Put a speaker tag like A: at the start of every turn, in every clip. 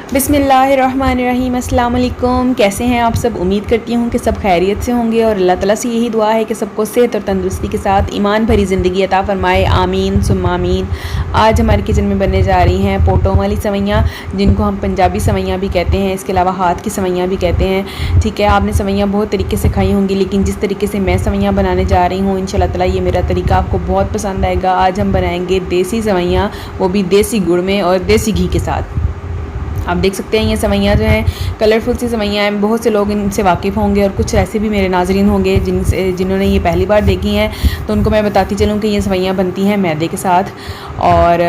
A: बिस्मिल्लाहिर्रहमानिर्रहीम। अस्सलाम वालेकुम। कैसे हैं आप सब? उम्मीद करती हूँ कि सब खैरियत से होंगे और अल्लाह ताला से यही दुआ है कि सबको सेहत और तंदुरुस्ती के साथ ईमान भरी ज़िंदगी अता फ़रमाए। आमीन सुम्मा आमीन। आज हमारे किचन में बनने जा रही हैं पोटों वाली सवैयाँ, जिनको हम पंजाबी सवैयाँ भी कहते हैं, इसके अलावा हाथ की सवैयाँ भी कहते हैं। ठीक है, आपने सवैयाँ बहुत तरीके से खाई होंगी, लेकिन जिस तरीके से मैं सवैयाँ बनाने जा रही हूँ इंशाल्लाह ताला ये मेरा तरीका आपको बहुत पसंद आएगा। आज हम बनाएंगे देसी सवैयाँ, वो भी देसी गुड़ में और देसी घी के साथ। आप देख सकते हैं ये सवैयाँ जो हैं कलरफुल सी सवैयाँ हैं। बहुत से लोग इनसे वाकिफ़ होंगे और कुछ ऐसे भी मेरे नाज़रीन होंगे जिन्होंने ये पहली बार देखी हैं, तो उनको मैं बताती चलूँ कि ये सवैयाँ बनती हैं मैदे के साथ। और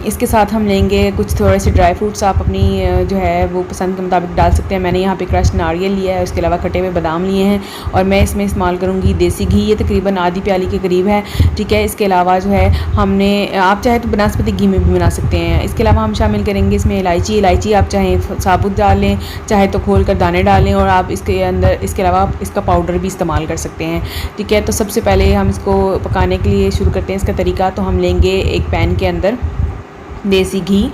A: इसके साथ हम लेंगे कुछ थोड़े से ड्राई फ्रूट्स, आप अपनी जो है वो पसंद के मुताबिक डाल सकते हैं। मैंने यहाँ पे क्रश नारियल लिया है, उसके अलावा कटे हुए बादाम लिए हैं और मैं इसमें इस्तेमाल करूँगी देसी घी। ये तकरीबन आधी प्याली के करीब है। ठीक है, इसके अलावा जो है हमने, आप चाहे तो बनास्पति घी में भी बना सकते हैं। इसके अलावा हम शामिल करेंगे इसमें इलायची आप चाहे साबुत डाल लें, चाहे तो खोल कर दाने डालें, और आप इसके अंदर इसके अलावा आप इसका पाउडर भी इस्तेमाल कर सकते हैं। ठीक है, तो सबसे पहले हम इसको पकाने के लिए शुरू करते हैं। इसका तरीका, तो हम लेंगे एक पैन के अंदर देसी घी,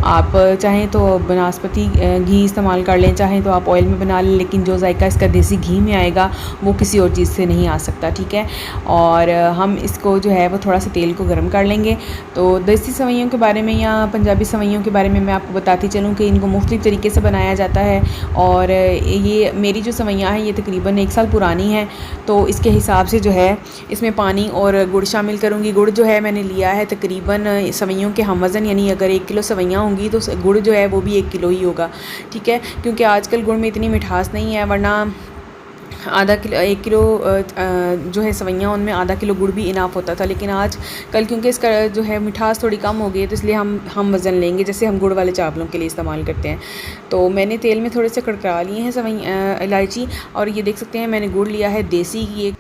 A: आप चाहें तो बनास्पति घी इस्तेमाल कर लें, चाहें तो आप ऑयल में बना लें, लेकिन जो जायका इसका देसी घी में आएगा वो किसी और चीज़ से नहीं आ सकता। ठीक है, और हम इसको जो है वो थोड़ा सा तेल को गर्म कर लेंगे। तो देसी सवैयों के बारे में या पंजाबी सवैयों के बारे में मैं आपको बताती चलूँ कि इनको मुख्तलिफ़ तरीके से बनाया जाता है। और ये मेरी जो सवैयाँ हैं ये तकरीबन 1 साल पुरानी हैं, तो इसके हिसाब से जो है इसमें पानी और गुड़ शामिल करूँगी। गुड़ जो है मैंने लिया है तकरीबन सवैयों के हम वज़न, यानी अगर 1 किलो सवैयाँ होंगी तो गुड़ जो है वो भी 1 किलो ही होगा। ठीक है, क्योंकि आजकल गुड़ में इतनी मिठास नहीं है, वरना आधा किलो 1 किलो जो है सवैयाँ उनमें आधा किलो गुड़ भी इनाफ होता था। लेकिन आज कल क्योंकि इसका जो है मिठास थोड़ी कम हो गई है, तो इसलिए हम वज़न लेंगे जैसे हम गुड़ वाले चावलों के लिए इस्तेमाल करते हैं। तो मैंने तेल में थोड़े से कड़का लिए हैं इलायची, और ये देख सकते हैं मैंने गुड़ लिया है देसी।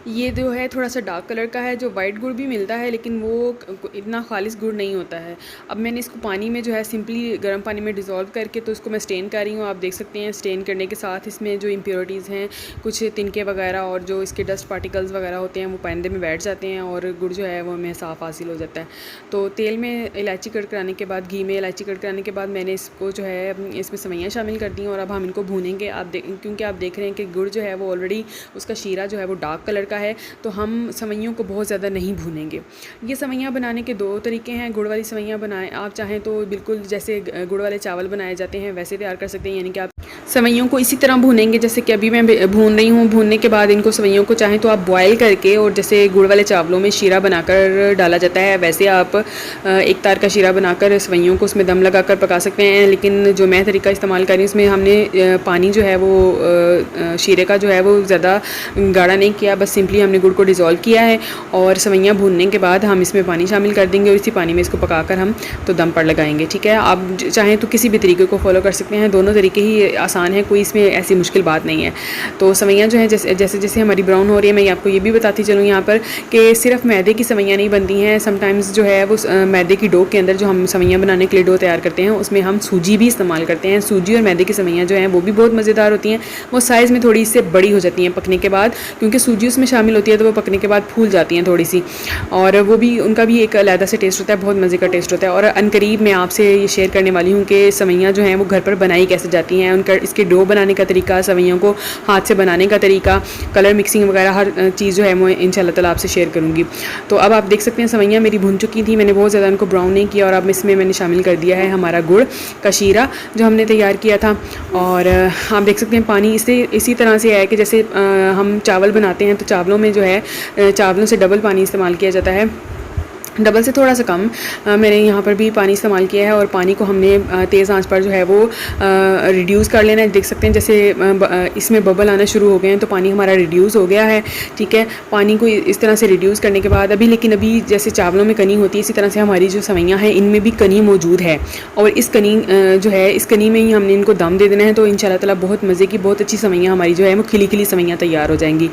A: ये जो है थोड़ा सा डार्क कलर का है। जो वाइट गुड़ भी मिलता है लेकिन वो इतना खालिस गुड़ नहीं होता है। अब मैंने इसको पानी में जो है सिंपली गर्म पानी में डिज़ोल्व करके तो इसको मैं स्टेन कर रही हूँ। आप देख सकते हैं स्टेन करने के साथ इसमें जो इम्प्योरिटीज़ हैं, कुछ तिनके वगैरह और जो इसके डस्ट पार्टिकल्स वगैरह होते हैं वो पैंदे में बैठ जाते हैं और गुड़ जो है वो हमें साफ़ हासिल हो जाता है। तो तेल में इलायची कड़काने के बाद, घी में इलायची कड़काने के बाद मैंने इसको जो है इसमें सवैयाँ शामिल कर दी और अब हम इनको भूनेंगे। क्योंकि आप देख रहे हैं कि गुड़ जो है वो ऑलरेडी उसका शीरा जो है वो डार्क कलर का है, तो हम सवैयों को बहुत ज़्यादा नहीं भूनेंगे। ये सवैयाँ बनाने के 2 तरीके हैं। गुड़ वाली सवैयाँ बनाएं, आप चाहें तो बिल्कुल जैसे गुड़ वाले चावल बनाए जाते हैं वैसे तैयार कर सकते हैं, यानी कि आप सवैयों को इसी तरह भूनेंगे जैसे कि अभी मैं भून रही हूँ। भूनने के बाद इनको सवैयों को चाहें तो आप बॉयल करके, और जैसे गुड़ वाले चावलों में शीरा बनाकर डाला जाता है वैसे आप एक तार का शीरा बनाकर सवैयों को उसमें दम लगाकर पका सकते हैं। लेकिन जो मैं तरीका इस्तेमाल कर रही हूँ इसमें हमने पानी जो है वो शीरे का जो है वो ज़्यादा गाढ़ा नहीं किया, बस सिंपली हमने गुड़ को डिज़ोल्व किया है और सवैयाँ भूनने के बाद हम इसमें पानी शामिल कर देंगे और इसी पानी में इसको पकाकर हम तो दम पर लगाएंगे। ठीक है, आप चाहें तो किसी भी तरीके को फॉलो कर सकते हैं, दोनों तरीके ही आसान है, कोई इसमें ऐसी मुश्किल बात नहीं है। तो सवैयाँ जो हैं जैसे जैसे हमारी ब्राउन हो रही है, मैं आपको ये भी बताती चलूँ यहाँ पर कि सिर्फ मैदे की सवैयाँ नहीं बनती हैं। समटाइम्स जो है वो मैदे की डो के अंदर जो हम सवैयाँ बनाने के लिए डो तैयार करते हैं उसमें हम सूजी भी इस्तेमाल करते हैं। सूजी और मैदे की सवैयाँ जो हैं वो भी बहुत मज़ेदार होती हैं। वो साइज़ में थोड़ी इससे बड़ी हो जाती हैं पकने के बाद, क्योंकि सूजी उसमें शामिल होती है तो वो पकने के बाद फूल जाती हैं थोड़ी सी, और वो भी उनका भी एक अलग से टेस्ट होता है, बहुत मज़े का टेस्ट होता है। और अनकरीब मैं आपसे ये शेयर करने वाली हूँ कि सवैयाँ जो हैं वो घर पर बनाई कैसे जाती हैं, उनका इसके डो बनाने का तरीका, सवैयों को हाथ से बनाने का तरीका, कलर मिक्सिंग वगैरह हर चीज़ जो है मैं इंशाल्लाह ताला आपसे शेयर करूँगी। तो अब आप देख सकते हैं सवैयाँ मेरी भुन चुकी थी, मैंने बहुत ज़्यादा उनको ब्राउन नहीं किया, और अब इसमें मैंने शामिल कर दिया है हमारा गुड़ का शीरा जो हमने तैयार किया था। और आप देख सकते हैं पानी इसी तरह से है कि जैसे हम चावल बनाते हैं तो चावलों में जो है चावलों से डबल पानी इस्तेमाल किया जाता है, डबल से थोड़ा सा कम मैंने यहाँ पर भी पानी इस्तेमाल किया है। और पानी को हमने तेज़ आंच पर जो है वो रिड्यूस कर लेना है। देख सकते हैं जैसे इसमें बबल आना शुरू हो गए हैं तो पानी हमारा रिड्यूस हो गया है। ठीक है, पानी को इस तरह से रिड्यूस करने के बाद लेकिन अभी जैसे चावलों में कनी होती है इसी तरह से हमारी जो सवैयाँ हैं इनमें भी कनी मौजूद है, और इस कनी जो है इस कनी में ही हमने इनको दम दे देना है। तो इंशाल्लाह ताला बहुत मज़े की बहुत अच्छी सवैयाँ हमारी जो है वो खिली खिली सवैयाँ तैयार हो जाएंगी।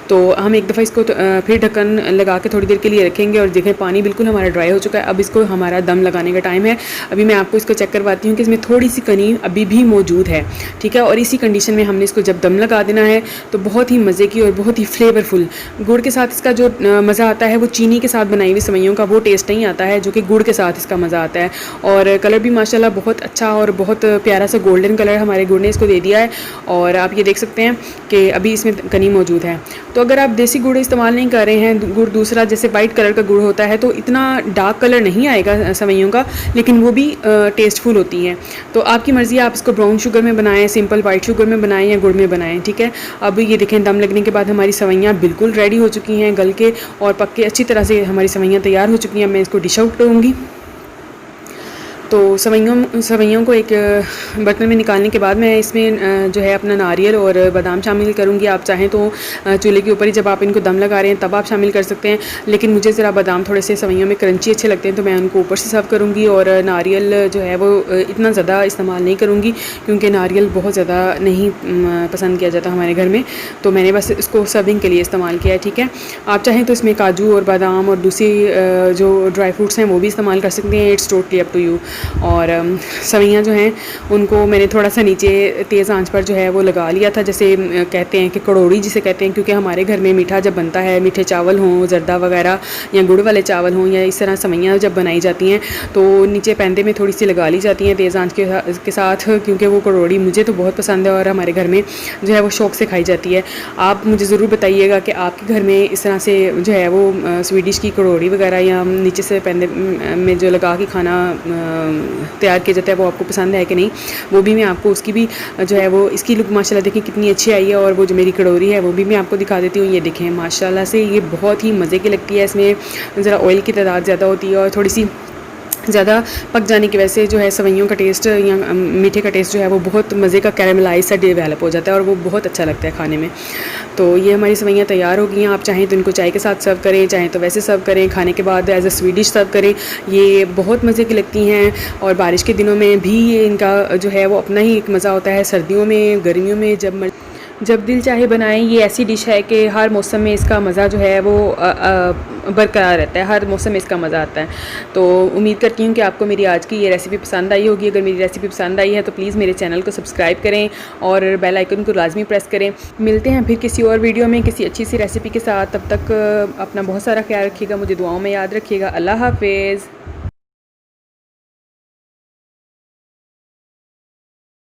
A: तो हम एक दफ़ा इसको फिर ढक्कन लगा के थोड़ी देर के लिए रखेंगे और देखें पानी बिल्कुल हमारा ड्राई हो चुका है। अब इसको हमारा दम लगाने का टाइम है। अभी मैं आपको इसको चेक करवाती हूँ कि इसमें थोड़ी सी कनी अभी भी मौजूद है, ठीक है। और इसी कंडीशन में हमने इसको जब दम लगा देना है तो बहुत ही मज़े की और बहुत ही फ्लेवरफुल, गुड़ के साथ इसका जो मज़ा आता है वो चीनी के साथ बनाई हुई सेवइयों का वो टेस्ट नहीं आता है जो कि गुड़ के साथ इसका मज़ा आता है। और कलर भी माशाल्लाह बहुत अच्छा और बहुत प्यारा सा गोल्डन कलर हमारे गुड़ ने इसको दे दिया है। और आप ये देख सकते हैं कि अभी इसमें कनी मौजूद है। तो अगर आप देसी गुड़ इस्तेमाल नहीं कर रहे हैं, गुड़ दूसरा जैसे वाइट कलर का गुड़ होता है, तो इतना डार्क कलर नहीं आएगा सेवइयों का, लेकिन वो भी टेस्टफुल होती हैं। तो आपकी मर्ज़ी है, आप इसको ब्राउन शुगर में बनाएं, सिंपल वाइट शुगर में बनाएं या गुड़ में बनाएं, ठीक है। अब ये देखें दम लगने के बाद हमारी सेवइयाँ बिल्कुल रेडी हो चुकी हैं, गल के और पक के अच्छी तरह से हमारी सेवइयाँ तैयार हो चुकी हैं। मैं इसको डिश आउट करूँगी। तो सेवइयों को एक बर्तन में निकालने के बाद मैं इसमें जो है अपना नारियल और बादाम शामिल करूँगी। आप चाहें तो चूल्हे के ऊपर ही जब आप इनको दम लगा रहे हैं तब आप शामिल कर सकते हैं, लेकिन मुझे ज़रा बादाम थोड़े से सेवइयों में क्रंची अच्छे लगते हैं तो मैं उनको ऊपर से सर्व करूँगी। और नारियल जो है वो इतना ज़्यादा इस्तेमाल नहीं करूँगी क्योंकि नारियल बहुत ज़्यादा नहीं पसंद किया जाता हमारे घर में, तो मैंने बस इसको सर्विंग के लिए इस्तेमाल किया है, ठीक है। आप चाहें तो इसमें काजू और बादाम और दूसरी जो ड्राई फ्रूट्स हैं वो भी इस्तेमाल कर सकते हैं। It's totally up to you. और सेवइयाँ जो हैं उनको मैंने थोड़ा सा नीचे तेज़ आंच पर जो है वो लगा लिया था, जैसे कहते हैं कि कड़ोड़ी जिसे कहते हैं, क्योंकि हमारे घर में मीठा जब बनता है, मीठे चावल हों, जर्दा वगैरह या गुड़ वाले चावल हों या इस तरह सेवइयाँ जब बनाई जाती हैं तो नीचे पैंदे में थोड़ी सी लगा ली जाती हैं तेज़ आंच के साथ, क्योंकि वो कड़ोड़ी मुझे तो बहुत पसंद है और हमारे घर में जो है वो शौक़ से खाई जाती है। आप मुझे ज़रूर बताइएगा कि आपके घर में इस तरह से जो है वो स्वीडिश की कड़ोड़ी वगैरह या नीचे से पैंदे में जो लगा के खाना तैयार किया जाता है वो आपको पसंद है कि नहीं। वो भी मैं आपको उसकी भी जो है वो इसकी लुक माशाल्लाह देखिए कितनी अच्छी आई है। और वो जो मेरी कड़ोरी है वो भी मैं आपको दिखा देती हूँ। ये देखें माशाल्लाह से ये बहुत ही मज़े की लगती है। इसमें ज़रा ऑयल की तादाद ज़्यादा होती है और थोड़ी सी ज़्यादा पक जाने की वजह से जो है सेवइयों का टेस्ट या मीठे का टेस्ट जो है वो बहुत मज़े का कैरेमलाइज सा डेवलप हो जाता है और वो बहुत अच्छा लगता है खाने में। तो ये हमारी सेवइयाँ तैयार हो गई हैं। आप चाहें तो इनको चाय के साथ सर्व करें, चाहें तो वैसे सर्व करें, खाने के बाद एज अ स्वीट डिश सर्व करें। ये बहुत मज़े की लगती हैं और बारिश के दिनों में भी ये इनका जो है वो अपना ही एक मज़ा होता है। सर्दियों में, गर्मियों में, जब दिल चाहे बनाएं। ये ऐसी डिश है कि हर मौसम में इसका मज़ा जो है वो बरकरार रहता है, हर मौसम में इसका मज़ा आता है। तो उम्मीद करती हूँ कि आपको मेरी आज की ये रेसिपी पसंद आई होगी। अगर मेरी रेसिपी पसंद आई है तो प्लीज़ मेरे चैनल को सब्सक्राइब करें और बेल आइकन को लाजमी प्रेस करें। मिलते हैं फिर किसी और वीडियो में किसी अच्छी सी रेसिपी के साथ। तब तक अपना बहुत सारा ख्याल रखिएगा, मुझे दुआओं में याद रखिएगा। अल्लाह हाफिज़।